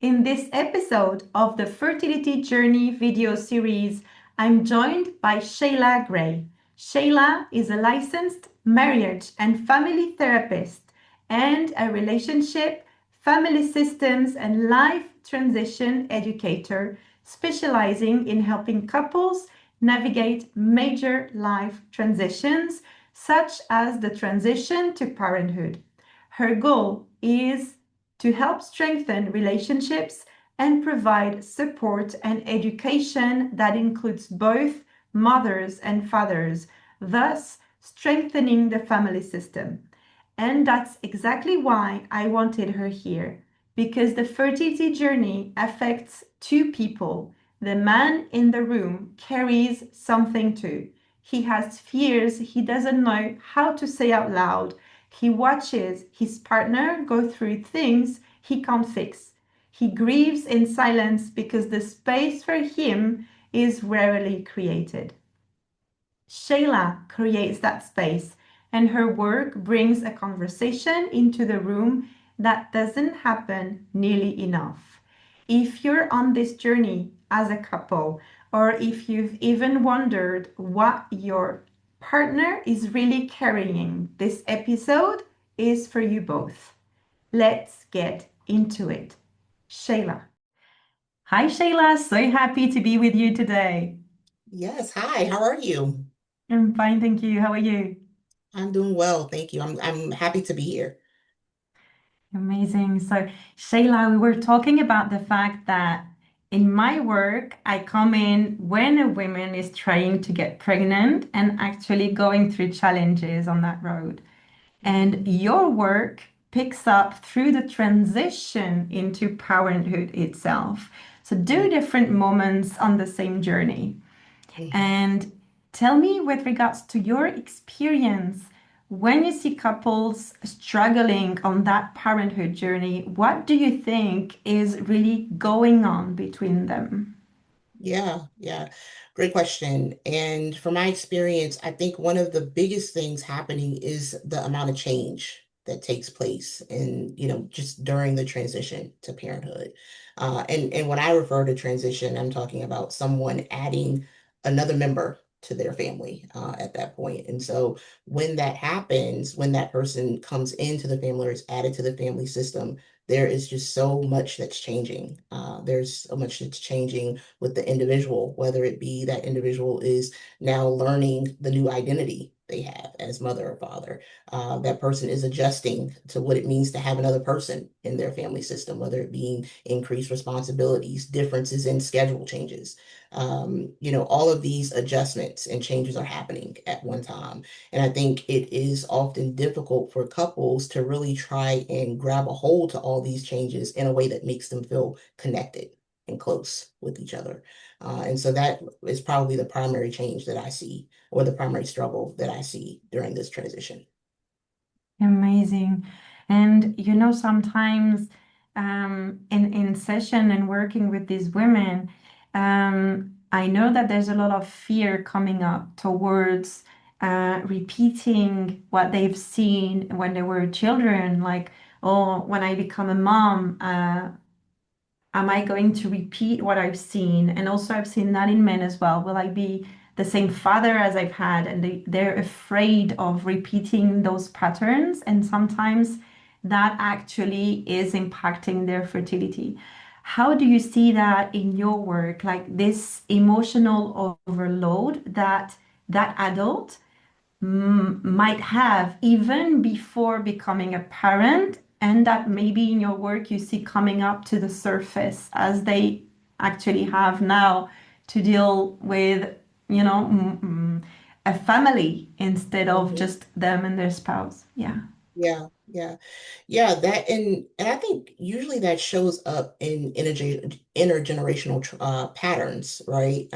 In this episode of the Fertility Journey video series, I'm joined by Shayla Gray. Shayla is a licensed marriage and family therapist and a relationship, family systems, and life transition educator specializing in helping couples navigate major life transitions, such as the transition to parenthood. Her goal is to help strengthen relationships and provide support and education that includes both mothers and fathers, thus strengthening the family system. And that's exactly why I wanted her here, because the fertility journey affects two people. The man in the room carries something too. He has fears he doesn't know how to say out loud. He watches his partner go through things he can't fix. He grieves in silence because the space for him is rarely created. Shayla creates that space, and her work brings a conversation into the room that doesn't happen nearly enough. If you're on this journey as a couple, or if you've even wondered what your partner is really carrying, this episode is for you both. Let's get into it. Shayla. Hi, Shayla. So happy to be with you today. Yes, hi, how are you? I'm fine, thank you. How are you? I'm doing well, thank you. I'm happy to be here. Amazing. So, Shayla, we were talking about the fact that in my work, I come in when a woman is trying to get pregnant and actually going through challenges on that road. And your work picks up through the transition into parenthood itself. So, two different moments on the same journey. Mhm. And tell me, with regards to your experience, when you see couples struggling on that parenthood journey, what do you think is really going on between them? Yeah. Great question. And from my experience, I think one of the biggest things happening is the amount of change that takes place in, just during the transition to parenthood. And when I refer to transition, I'm talking about someone adding another member to their family at that point. And so when that happens, when that person comes into the family or is added to the family system, there is just so much that's changing. There's so much that's changing with the individual, whether it be that individual is now learning the new identity they have as mother or father. That person is adjusting to what it means to have another person in their family system, whether it being increased responsibilities, differences in schedule changes. All of these adjustments and changes are happening at one time. And I think it is often difficult for couples to really try and grab a hold to all these changes in a way that makes them feel connected and close with each other. And so that is probably the primary change that I see, or the primary struggle that I see during this transition. Amazing. And sometimes in session and working with these women, I know that there's a lot of fear coming up towards repeating what they've seen when they were children, like, oh, when I become a mom, am I going to repeat what I've seen? And also, I've seen that in men as well. Will I be the same father as I've had? And they're afraid of repeating those patterns. And sometimes that actually is impacting their fertility. How do you see that in your work? Like this emotional overload that that adult might have even before becoming a parent, and that maybe in your work you see coming up to the surface as they actually have now to deal with, a family instead of Mhm. just them and their spouse. Yeah. Yeah. That and I think usually that shows up in intergenerational patterns, right?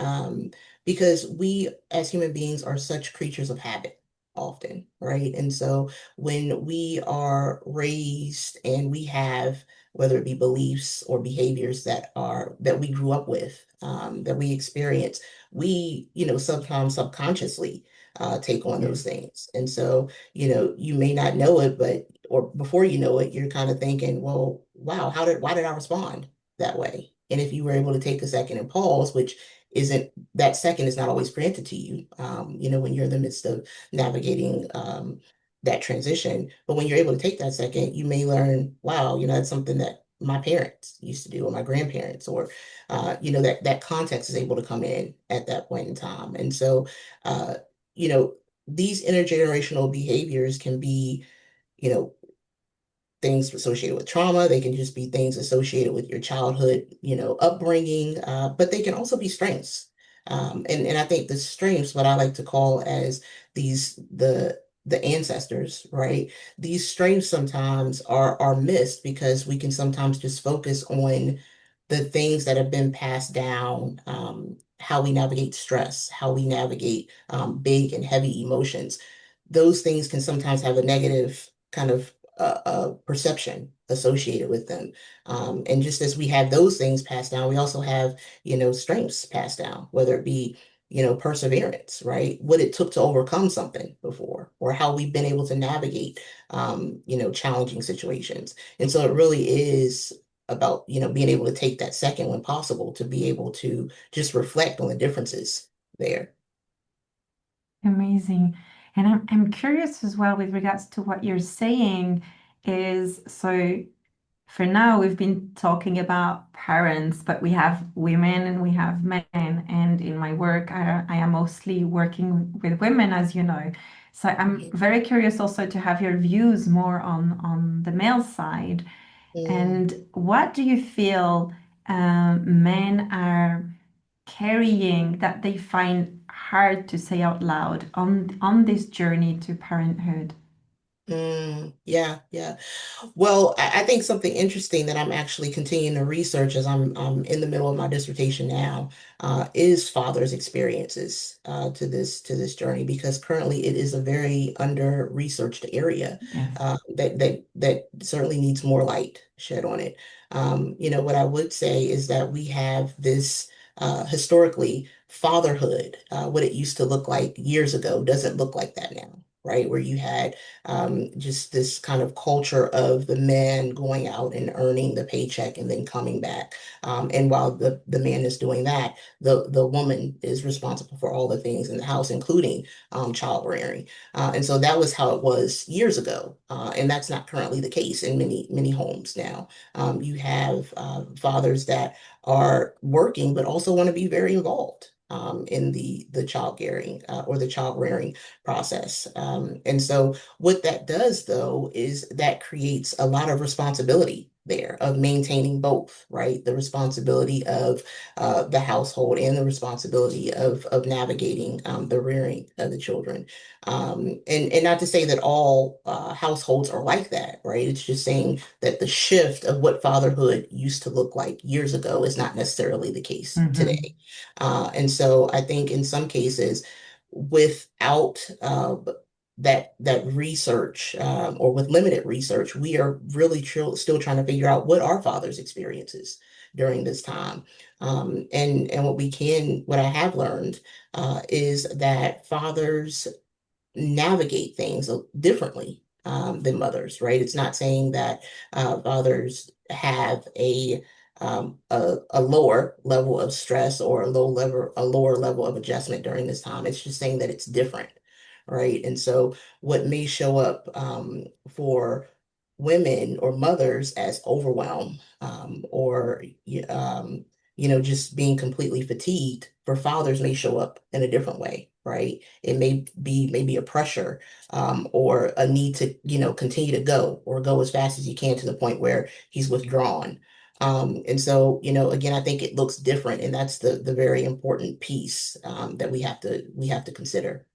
Because we as human beings are such creatures of habit often, right? And so when we are raised and we have whether it be beliefs or behaviors that we grew up with, that we experience, we, sometimes subconsciously take on those things. And so you may not know it, but or before you know it, you're kind of thinking, well, wow, why did I respond? that way. And if you were able to take a second and pause, which isn't that second is not always granted to you, when you're in the midst of navigating that transition. But when you're able to take that second, you may learn, wow, that's something that my parents used to do or my grandparents or that context is able to come in at that point in time. And so you know these intergenerational behaviors can be you know things associated with trauma. They can just be things associated with your childhood, upbringing, but they can also be strengths. And I think the strengths, what I like to call as these the ancestors, right? These strengths sometimes are missed because we can sometimes just focus on the things that have been passed down, how we navigate stress, how we navigate big and heavy emotions. Those things can sometimes have a negative kind of perception associated with them. And just as we have those things passed down, we also have, strengths passed down, whether it be, perseverance, right? What it took to overcome something before, or how we've been able to navigate, challenging situations. And so it really is about, being able to take that second when possible to be able to just reflect on the differences there. Amazing. And I'm curious as well with regards to what you're saying is so for now we've been talking about parents, but we have women and we have men. And in my work, I am mostly working with women, as you know. So I'm Mhm. very curious also to have your views more on the male side. Mm, And what do you feel men are carrying that they find hard to say out loud on this journey to parenthood? yeah, yeah. Well, I think something interesting that I'm actually continuing to research as I'm in the middle of my dissertation now is fathers' experiences to this journey because currently it is a very under-researched area Yes. that certainly needs more light shed on it. What I would say is that we have this historically fatherhood, what it used to look like years ago, doesn't look like that now. Right, where you had just this kind of culture of the man going out and earning the paycheck and then coming back. And while the man is doing that, the woman is responsible for all the things in the house, including child rearing. And so that was how it was years ago. And that's not currently the case in many, many homes now. You have fathers that are working, but also want to be very involved. In the child rearing or the child rearing process. And so what that does, though, is that creates a lot of responsibility there of maintaining both, right? The responsibility of the household and the responsibility of navigating the rearing of the children. And not to say that all households are like that, right? It's just saying that the shift of what fatherhood used to look like years ago is not necessarily the case Hmm. today. And so I think in some cases, without that research or with limited research, we are really still trying to figure out what are fathers' experiences during this time. And what I have learned is that fathers navigate things differently than mothers, right? It's not saying that fathers have a lower level of stress or a lower level of adjustment during this time. It's just saying that it's different, right? And so what may show up for women or mothers as overwhelm or just being completely fatigued for fathers may show up in a different way, right? It may be maybe a pressure or a need to, continue to go or go as fast as you can to the point where he's withdrawn. And so, again, I think it looks different, and that's the very important piece that we have to consider.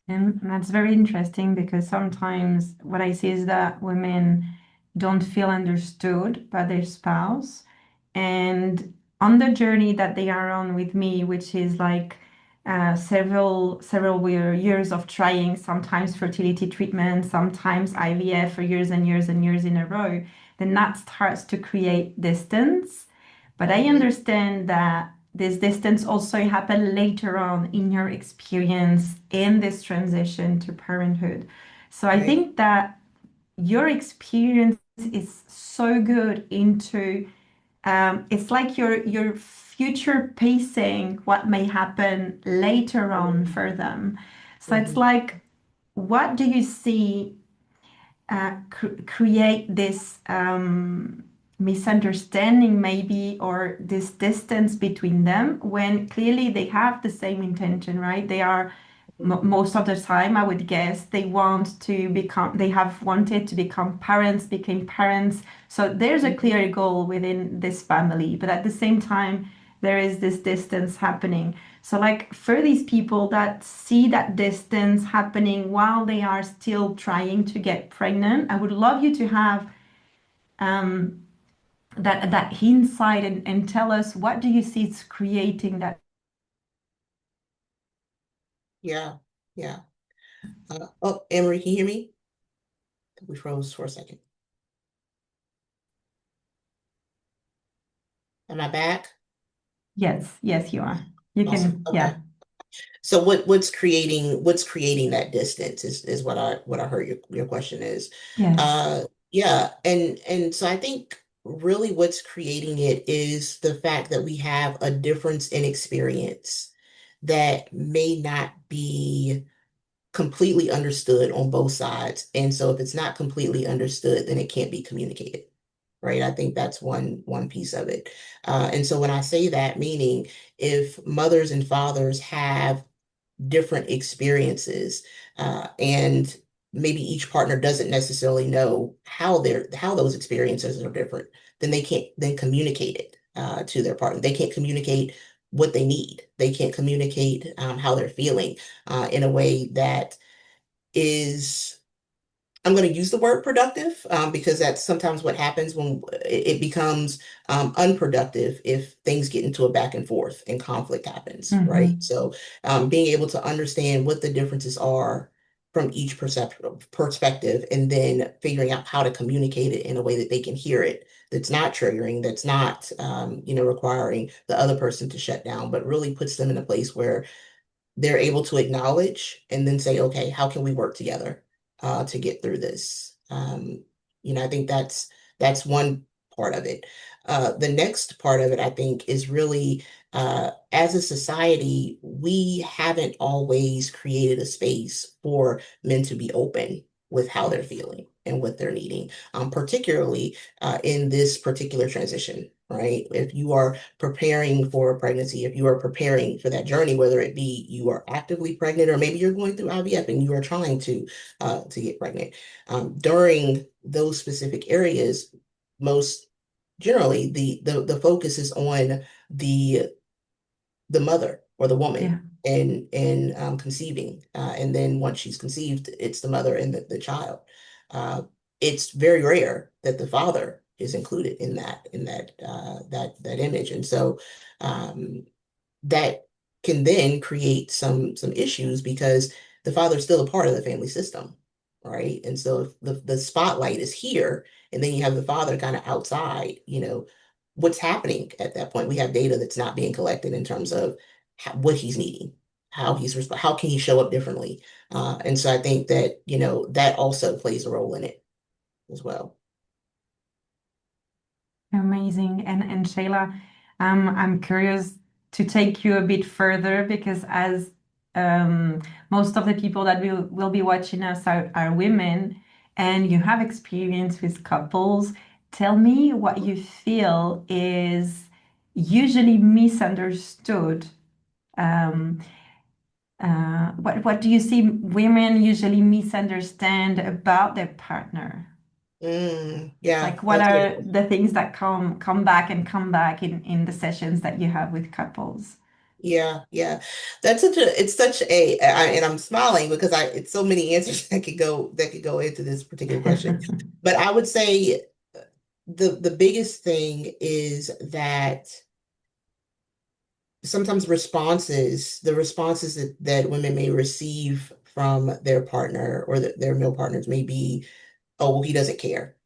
And that's very interesting because sometimes what I see is that women don't feel understood by their spouse. And on the journey that they are on with me, which is like several years of trying, sometimes fertility treatment, sometimes IVF for years and years and years in a row, then that starts to create distance. But I Mhm. understand that this distance also happened later on in your experience in this transition to parenthood. So I Right. think that your experience is so good into it's like you're future pacing what may happen later on Mhm. for them. So it's Mhm. like, what do you see create this misunderstanding maybe, or this distance between them when clearly they have the same intention, right? They are Mhm. most of the time, I would guess, they want to become, they have wanted to become parents, became parents. So there's a Mhm. clear goal within this family, but at the same time, there is this distance happening. So, like, for these people that see that distance happening while they are still trying to get pregnant, I would love you to have um, that insight, and tell us, what do you see it's creating that? Yeah. Yeah. Oh, Emery, can you hear me? We froze for a second. Am I back? Yes, yes, you are. You Awesome. can, Okay. yeah, So what's creating that distance is what I heard your question is. yes, Yeah, and so I think really what's creating it is the fact that we have a difference in experience that may not be completely understood on both sides. And so if it's not completely understood, then it can't be communicated. Right. I think that's one piece of it. And so when I say that, meaning if mothers and fathers have different experiences, and maybe each partner doesn't necessarily know how those experiences are different, then they can't then communicate it to their partner. They can't communicate what they need. They can't communicate how they're feeling in a way that is, I'm going to use the word productive, because that's sometimes what happens when it becomes unproductive if things get into a back and forth and conflict happens, right? mm-hmm. So being able to understand what the differences are from each perspective, and then figuring out how to communicate it in a way that they can hear it, that's not triggering, that's not requiring the other person to shut down, but really puts them in a place where they're able to acknowledge and then say, okay, how can we work together to get through this? I think that's one part of it. The next part of it, I think, is really as a society, we haven't always created a space for men to be open with how they're Yes, feeling and what they're needing, particularly in this particular transition, right? If you are preparing for a pregnancy, if you are preparing for that journey, whether it be you are actively pregnant or maybe you're going through IVF and you are trying to get pregnant, during those specific areas, most generally the focus is on the the mother or the woman yeah. and conceiving, and then once she's conceived, it's the mother and the child. Uh, it's very rare that the father is included in that image, and so um, that can then create some issues because the father's still a part of the family system, right? And so if the spotlight is here, and then you have the father kind of outside, what's happening at that point? We have data that's not being collected in terms of what he's needing, how can he show up differently? And so I think that, that also plays a role in it as well. Amazing. And Shayla, I'm curious to take you a bit further, because as most of the people that will be watching us are women, and you have experience with couples. Tell me what you feel is usually misunderstood. Um, what do you see women usually misunderstand about their partner? Yeah, Like, what that's are good. the things that come back and come back in the sessions that you have with couples? Yeah, yeah. It's such and I'm smiling because it's so many answers that could go into this particular question. But I would say the biggest thing is that sometimes the responses that women may receive from their partner or their male partners may be, oh, well, he doesn't care.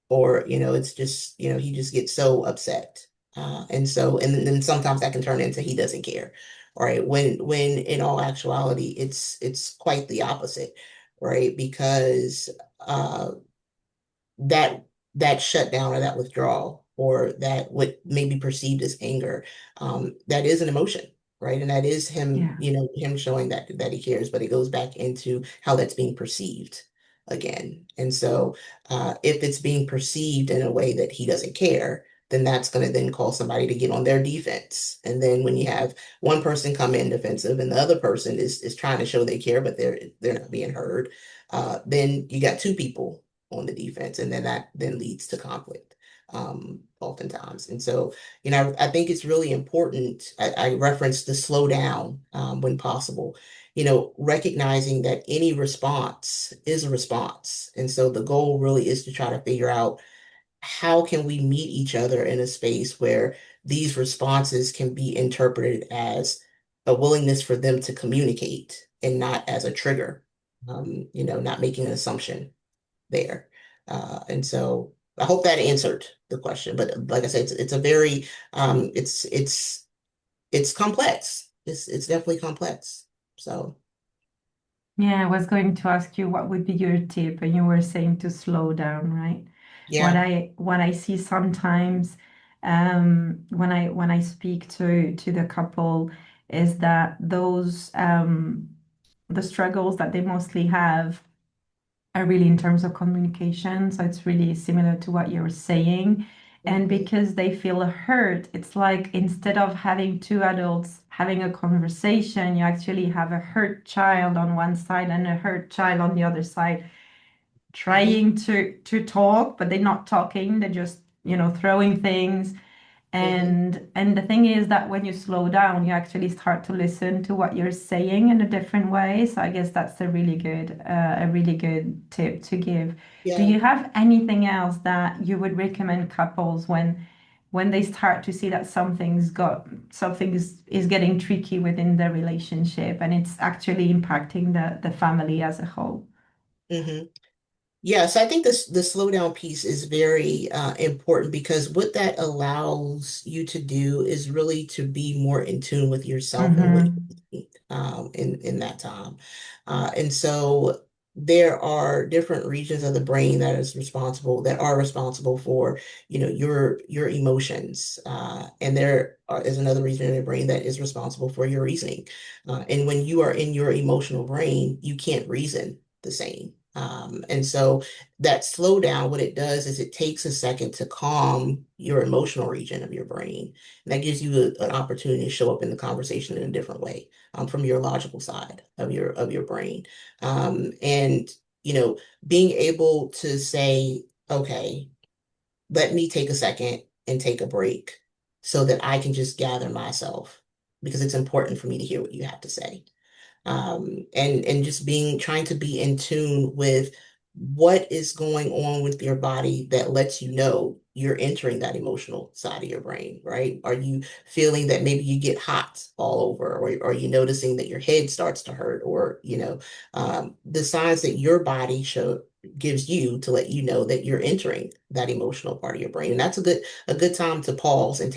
Or, it's just, he just gets so upset. And then sometimes that can turn into he doesn't care. Right. When in all actuality, it's quite the opposite, right? Because that that shutdown or that withdrawal or that what may be perceived as anger, that is an emotion, right? And that is him, Yeah. him showing that he cares, but it goes back into how that's being perceived again. And so if it's being perceived in a way that he doesn't care, then that's going to then cause somebody to get on their defense. And then when you have one person come in defensive and the other person is trying to show they care, but they're not being heard, then you got two people on the defense, and then that then leads to conflict, oftentimes. And so, I think it's really important. I referenced the slow down when possible. Recognizing that any response is a response, and so the goal really is to try to figure out how can we meet each other in a space where these responses can be interpreted as a willingness for them to communicate and not as a trigger. Not making an assumption there. And so I hope that answered the question. But like I said, it's a very it's complex. It's definitely complex. So Yeah, I was going to ask you what would be your tip, and you were saying to slow down, right? yeah. What I see sometimes when I speak to the couple is that those the struggles that they mostly have are really in terms of communication. So it's really similar to what you're saying. And Hmm. because they feel hurt, it's like instead of having two adults having a conversation, you actually have a hurt child on one side and a hurt child on the other side, Hmm. trying to talk, but they're not talking. They're just, throwing things, Hmm. and the thing is that when you slow down, you actually start to listen to what you're saying in a different way. So I guess that's a really good tip to give. Do Yeah. you have anything else that you would recommend couples when they start to see that something is getting tricky within the relationship and it's actually impacting the family as a whole? Hmm. Yeah, so I think this the slowdown piece is very important because what that allows you to do is really to be more in tune with yourself and what you Mm-hmm. need in that time. And so there are different regions of the brain that are responsible for, your emotions. And is another region in the brain that is responsible for your reasoning. And when you are in your emotional brain, you can't reason the same. And so that slowdown, what it does is it takes a second to calm your emotional region of your brain. And that gives you an opportunity to show up in the conversation in a different way, from your logical side of your brain. And being able to say, okay, let me take a second and take a break so that I can just gather myself because it's important for me to hear what you have to say, and just trying to be in tune with what is going on with your body that lets you know you're entering that emotional side of your brain, right? Are you feeling that maybe you get hot all over, or are you noticing that your head starts to hurt, or the signs that your body gives you to let you know that you're entering that emotional part of your brain. And that's a good time to pause and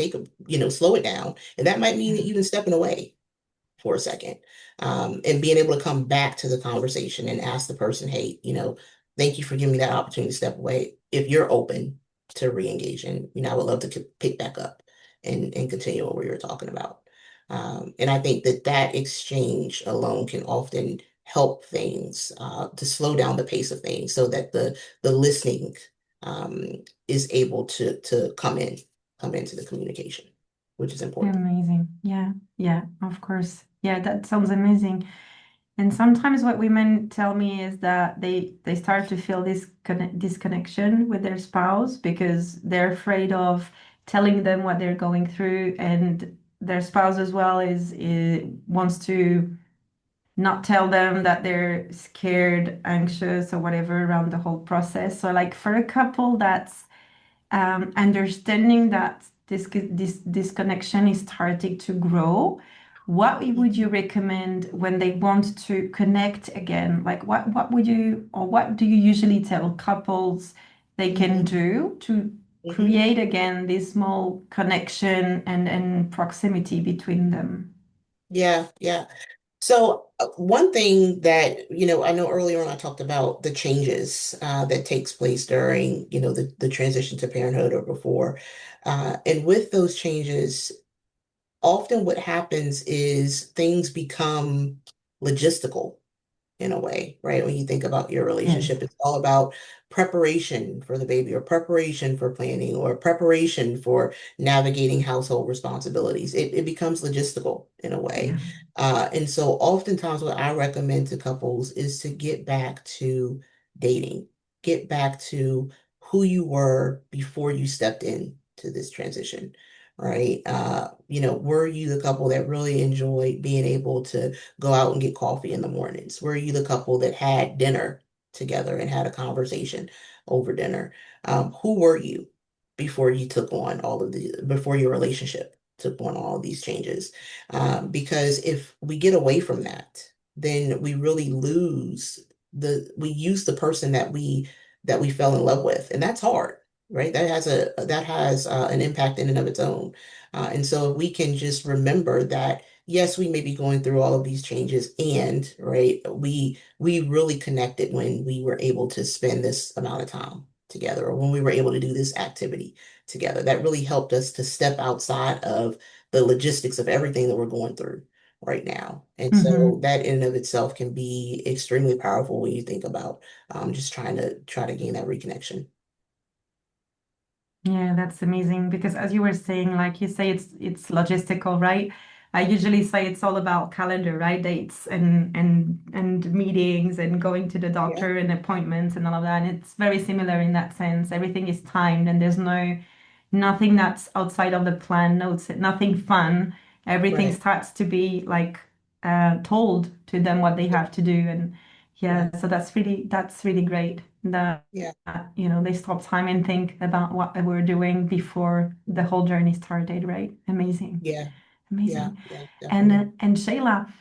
slow it down. And that might mean even stepping away for a second, and being able to come back to the conversation and ask the person, hey, thank you for giving me that opportunity to step away. If you're open to re-engaging, I would love to pick back up and continue what we were talking about. And I think that exchange alone can often help things to slow down the pace of things so that the listening um, is able to come into the communication, which is important. Amazing. Yeah, yeah, of course. Yeah, that sounds amazing. And sometimes what women tell me is that they start to feel this disconnection with their spouse because they're afraid of telling them what they're going through, and their spouse as well wants to not tell them that they're scared, anxious, or whatever around the whole process. So like for a couple that's understanding that this disconnection is starting to grow, what would you Mhm. recommend when they want to connect again? Like what would you or what do you usually tell couples they can Mhm. do to Mhm. create again this small connection and proximity between them? Yeah, yeah. So one thing that, I know earlier on I talked about the changes that takes place during, the transition to parenthood or before. And with those changes, often what happens is things become logistical in a way, right? When you think about your Yes. relationship, it's all about preparation for the baby or preparation for planning or preparation for navigating household responsibilities. It becomes logistical in a way. Yeah. And so oftentimes what I recommend to couples is to get back to dating, get back to who you were before you stepped in to this transition. Right. Were you the couple that really enjoyed being able to go out and get coffee in the mornings? Were you the couple that had dinner together and had a conversation over dinner? Who were you before you took on before your relationship took on all of these changes? Because if we get away from that, then we really lose we use the person that we fell in love with, and that's hard, right? That has an impact in and of its own. And so if we can just remember that yes, we may be going through all of these changes and right, we really connected when we were able to spend this amount of time together or when we were able to do this activity together. That really helped us to step outside of the logistics of everything that we're going through right now. And so Hmm. that in and of itself can be extremely powerful when you think about just try to gain that reconnection. Yeah, that's amazing because as you were saying, like you say, it's logistical, right? I usually say it's all about calendar, right? Dates and meetings and going to the Yeah, doctor and appointments and all of that. And it's very similar in that sense. Everything is timed and there's nothing that's outside of the plan, nothing fun. Everything right. starts to be like told to them what they have to do. And yeah, Right. so that's really great. That Yeah. they stop time and think about what they were doing before the whole journey started, right? Amazing, Yeah. Yeah. amazing. Yeah. And Definitely. and Shayla,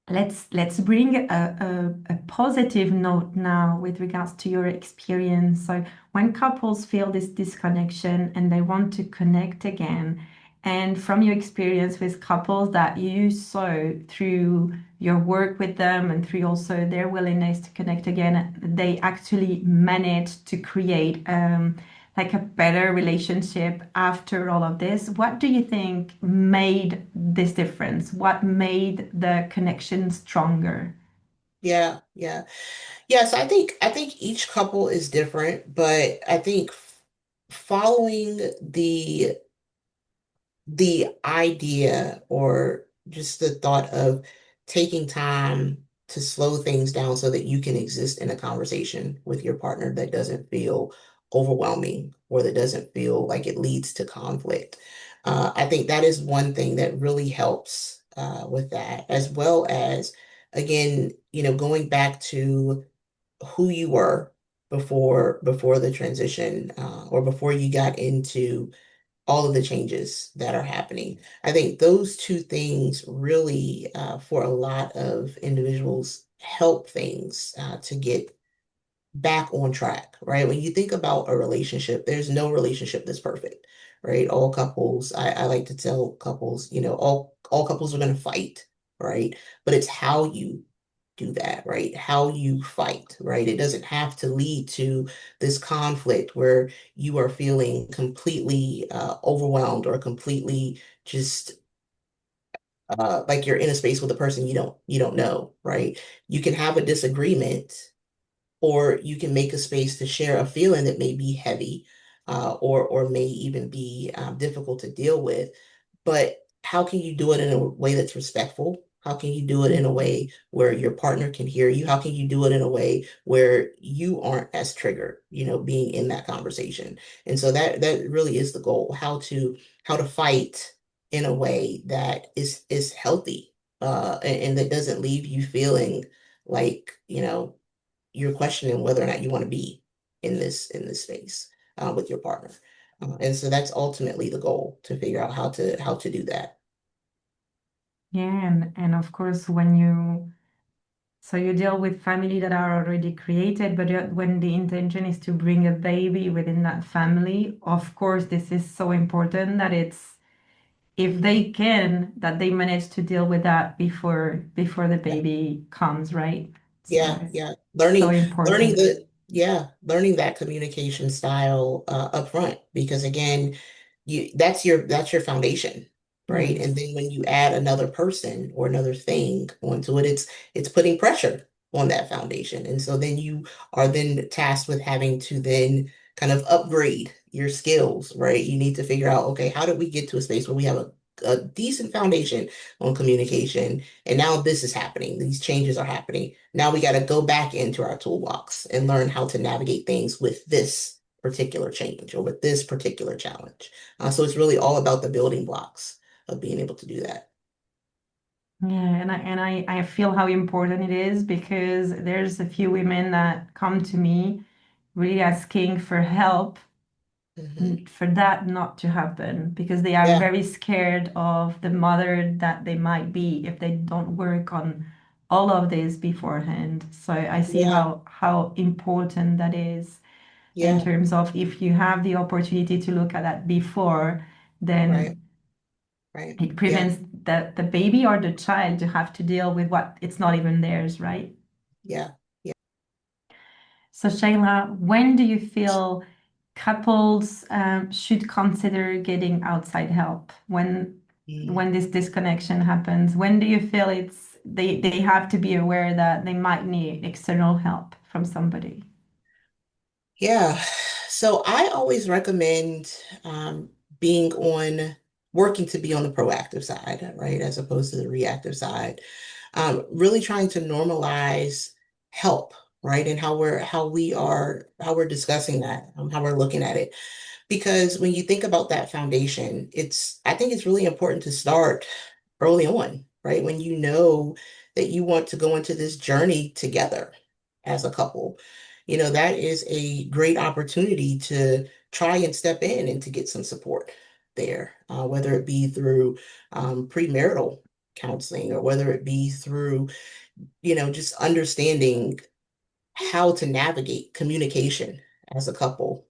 let's bring a positive note now with regards to your experience. So when couples feel this disconnection and they want to connect again, and from your experience with couples that you saw through your work with them and through also their willingness to connect again, they actually managed to create like a better relationship after all of this. What do you think made this difference? What made the connection stronger? Yeah. Yeah. Yes, I think each couple is different, but I think following the idea or just the thought of taking time to slow things down so that you can exist in a conversation with your partner that doesn't feel overwhelming or that doesn't feel like it leads to conflict. I think that is one thing that really helps with that, as well as, again, going back to who you were before the transition or before you got into all of the changes that are happening. I think those two things really, for a lot of individuals, help things to get back on track, right? When you think about a relationship, there's no relationship that's perfect, right? All couples, I like to tell couples, all couples are going to fight, right? But it's how you do that, right? How you fight, right? It doesn't have to lead to this conflict where you are feeling completely overwhelmed or completely just like you're in a space with a person you don't know, right? You can have a disagreement or you can make a space to share a feeling that may be heavy or may even be difficult to deal with. But how can you do it in a way that's respectful? How can you do it in a way where your partner can hear you? How can you do it in a way where you aren't as triggered, being in that conversation? And so that really is the goal, how to fight in a way that is healthy and that doesn't leave you feeling like, you're questioning whether or not you want to be in this space with your partner. And so that's ultimately the goal to figure out how to do that. Yeah, and of course, so you deal with family that are already created, but when the intention is to bring a baby within that family, of course, this is so important that if they can, that they manage to deal with that before the Yeah. baby comes, right? So Yeah, yeah. so Learning important. learning that communication style up front because again, that's your foundation, right? And Yes. then when you add another person or another thing onto it, it's putting pressure on that foundation. And so then you are then tasked with having to then kind of upgrade your skills, right? You need to figure out, okay, how did we get to a space where we have a decent foundation on communication? And now this is happening. These changes are happening. Now we got to go back into our toolbox and learn how to navigate things with this particular change or with this particular challenge. So it's really all about the building blocks of being able to do that. Yeah, and I feel how important it is because there's a few women that come to me really asking for help Hmm. for that not to happen because they are Yeah, very scared of the mother that they might be if they don't work on all of this beforehand. So I see yeah, how important that is in yeah, terms of if you have the opportunity to look at that before, right, then right. it Yeah, prevents the baby or the child to have to deal with what it's not even theirs, right? yeah, yeah. So, Shayla, when do you feel couples should consider getting outside help? Mm. When this disconnection happens, when do you feel they have to be aware that they might need external help from somebody? Yeah. So I always recommend being on, working to be on the proactive side, right, as opposed to the reactive side. Really trying to normalize help, right, and how we're discussing that, how we're looking at it. Because when you think about that foundation, I think it's really important to start early on, right? When you know that you want to go into this journey together as a couple, that is a great opportunity to try and step in and to get some support there, whether it be through premarital counseling or whether it be through, just understanding how to navigate communication as a couple.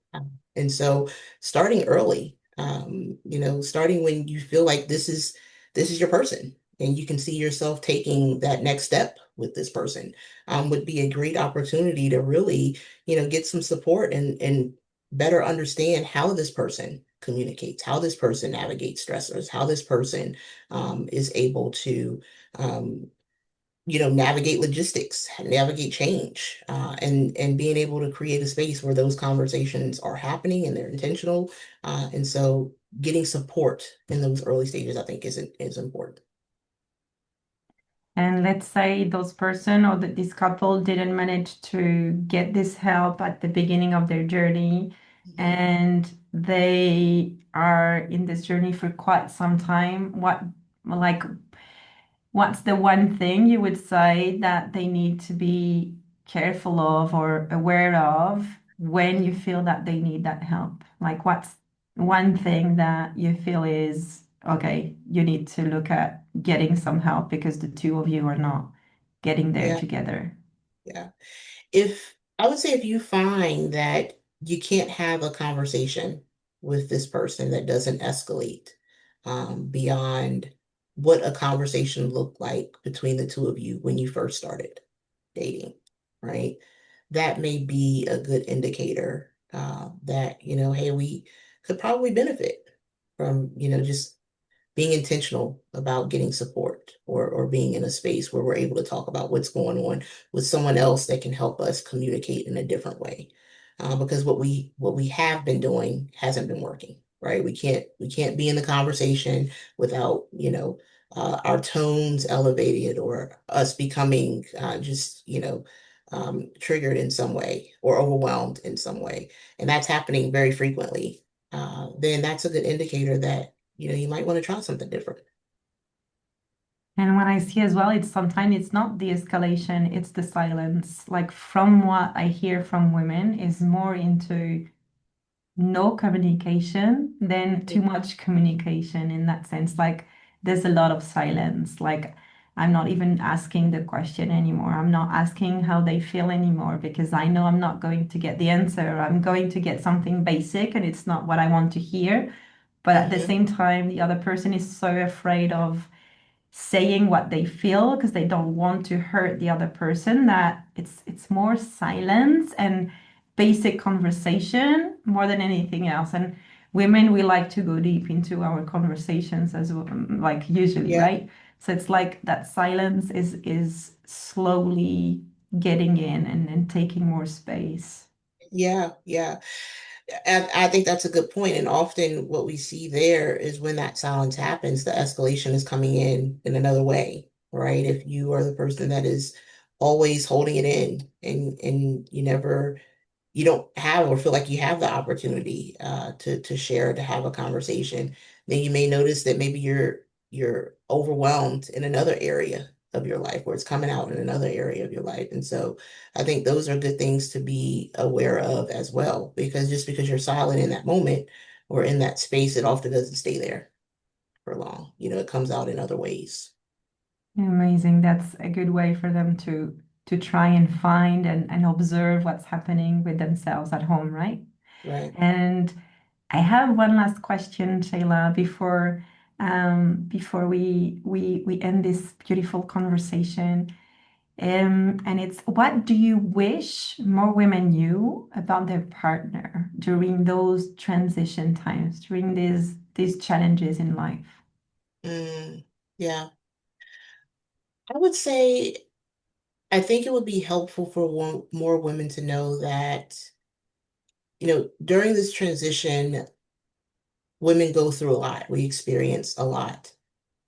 And so starting early, starting when you feel like this is your person and you can see yourself taking that next step with this person, would be a great opportunity to really, get some support and better understand how this person communicates, how this person navigates stressors, how this person is able to um, navigate logistics, navigate change, and being able to create a space where those conversations are happening and they're intentional. And so getting support in those early stages, I think is important. And let's say those person or this couple didn't manage to get this help at the beginning of their journey, Mhm. and they are in this journey for quite some time. Like, what's the one thing you would say that they need to be careful of or aware of when you Mhm. feel that they need that help? Like, what's one thing that you feel is okay, you need to look at getting some help because the two of you are not getting there Yeah, together. yeah. If I would say if you find that you can't have a conversation with this person that doesn't escalate beyond what a conversation looked like between the two of you when you first started dating, right? That may be a good indicator that, hey, we could probably benefit from, just being intentional about getting support or being in a space where we're able to talk about what's going on with someone else that can help us communicate in a different way. Because what we have been doing hasn't been working, right? We can't be in the conversation without, our tones elevated or us becoming just, triggered in some way or overwhelmed in some way. And that's happening very frequently. Then that's a good indicator that you might want to try something different. And what I see as well, it's sometimes it's not the escalation, it's the silence. Like from what I hear from women is more into no communication than too much communication in that sense. Like there's a lot of silence. Like I'm not even asking the question anymore. I'm not asking how they feel anymore because I know I'm not going to get the answer. I'm going to get something basic and it's not what I want to hear. but at the Hmm. same time, the other person is so afraid of saying what they feel because they don't want to hurt the other person, that it's more silence and basic conversation more than anything else. And women, we like to go deep into our conversations as well, like usually, Yeah, right? So it's like that silence is slowly getting in and taking more space. yeah, yeah. And I think that's a good point. And often what we see there is when that silence happens, the escalation is coming in another way, right? If you are the person that is always holding it in and you don't have or feel like you have the opportunity to share, to have a conversation, then you may notice that maybe you're overwhelmed in another area of your life, or it's coming out in another area of your life. And so I think those are good things to be aware of as well, because just because you're silent in that moment or in that space, it often doesn't stay there for long. It comes out in other ways. Amazing. That's a good way for them to try and find and observe what's happening with themselves at home, right? Right. And I have one last question, Shayla, before we end this beautiful conversation. And it's, what do you wish more women knew about their partner during those transition times, during these challenges in life? Mm, yeah. I would say I think it would be helpful for more women to know that, during this transition, women go through a lot. We experience a lot.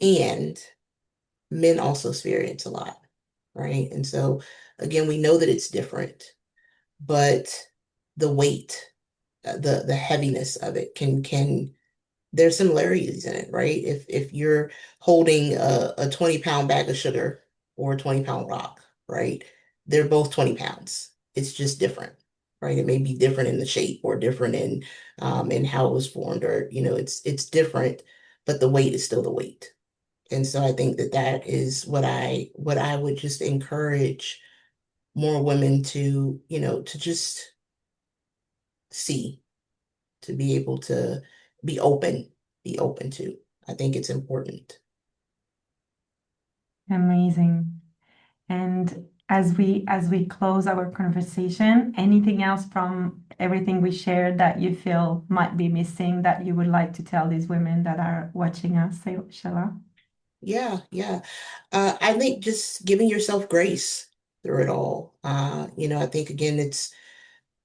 And men also experience a lot, right? And so, again, we know that it's different, but the weight, the heaviness of it can there's similarities in it, right? If you're holding a 20-pound bag of sugar or a 20-pound rock, right? They're both 20 pounds. It's just different, right? It may be different in the shape or different in how it was formed, or it's different, but the weight is still the weight. And so I think that that is what I would just encourage more women to just see, to be able to be open, be open to. I think it's important. Amazing. And as we close our conversation, anything else from everything we shared that you feel might be missing that you would like to tell these women that are watching us, Shella? Yeah, yeah. I think just giving yourself grace through it all. I think again, it's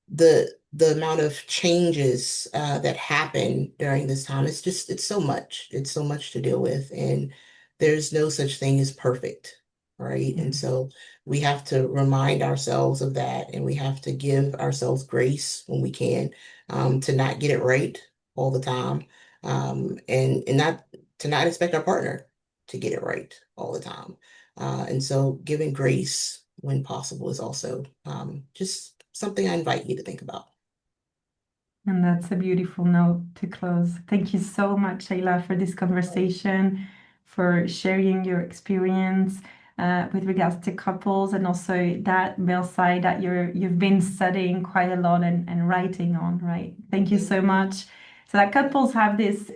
the amount of changes that happen during this time. It's so much. It's so much to deal with, and there's no such thing as perfect, right? Yeah. And so we have to remind ourselves of that, and we have to give ourselves grace when we can, to not get it right all the time, and not to not expect our partner to get it right all the time. And so giving grace when possible is also just something I invite you to think about. And that's a beautiful note to close. Thank you so much, Shayla, for this conversation, for sharing your experience with regards to couples, and also that male side that you've been studying quite a lot and writing on, right? Thank you so Mhm. much. So that couples have this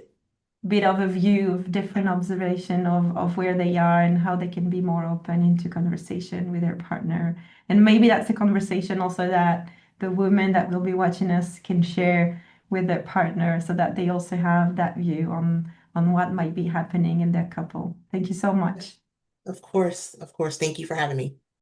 bit of a view of different observation of where they are and how they can be more open into conversation with their partner. And maybe that's a conversation also that the women that will be watching us can share with their partner, so that they also have that view on what might be happening in their couple. Thank you so much. Of course, of course. Thank you for having me.